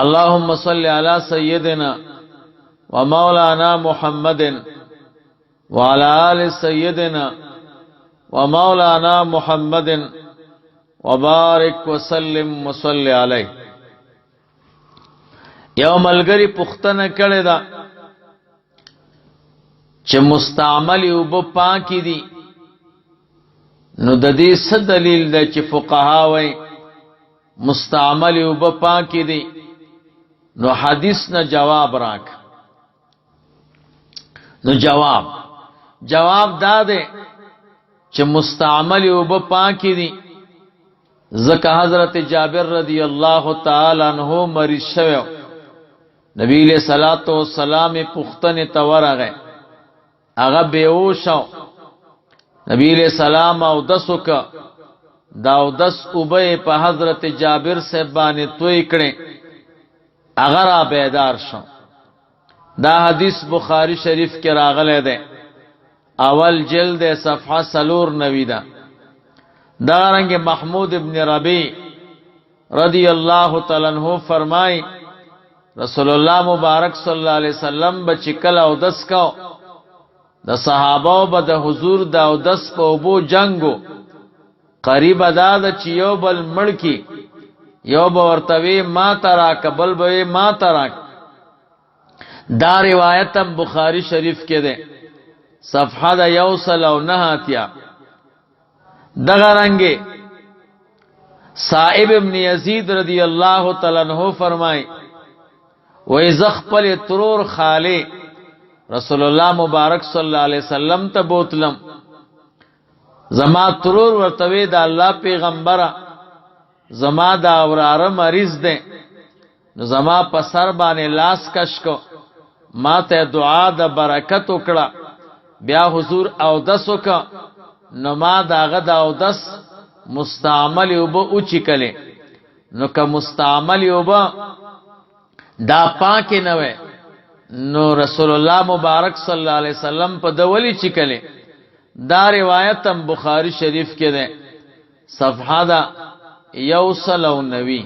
اللهم صل على سيدنا ومولانا محمد وعلى آل سيدنا ومولانا محمد وبارك وسلم وصل علیه. یو ملګری پوښتنه کړې ده چې مستعمل اوبه پاکي دي، نو د دې څه دلیل ده چې فقها وایي مستعمل اوبه پاکي دي؟ نو حدیث نه جواب راک. نو جواب دا ده چې مستعمل اوبه پاکي دي ځکه حضرت جابر رضی الله تعالی عنہ مریض شوی، نبی علیہ الصلوۃ والسلام پختنه تورغه هغه بیهوش شو، نبی علیہ السلام او دسو کا داو دس اوبه په حضرت جابر سے باندې توی کړي، هغه را بیدار شو. دا حدیث بخاری شریف کې راغلی دی، اول جلد صفحه 390 ده. دارنګ محمود ابن ربیع رضی اللہ تعالی عنہ فرمائی رسول اللہ مبارک صلی اللہ علیہ وسلم بچکل او دس کو د صحابه به د حضور د او دس په بو جنگو قریب ادا د چیو بل مړکی یو به ورتوی ما ترا قبل به ما ترا. دا روایت بخاری شریف کې ده، صفحه د 109 دغه رنگه صائب ابن یزید رضی اللہ تعالی عنہ فرمائے وی زخپل ترور خالی رسول اللہ مبارک صلی اللہ علیہ وسلم تا بوتلم، زما ترور ورتوی دا اللہ پیغمبر زما دا ورار مریض دے، زما پسر بانے لاس کش کو ما ته دعا دا برکت اکڑا، بیا حضور او دسو کا نو ما داغه دا او دس مستعمل اوبه اوچی کله، نو که مستعمل اوبه دا پاک نه وي نو رسول الله مبارک صلی الله علیه وسلم په دولی چی کله. دا روایت هم بخاری شریف کې ده، صفحه دا 109.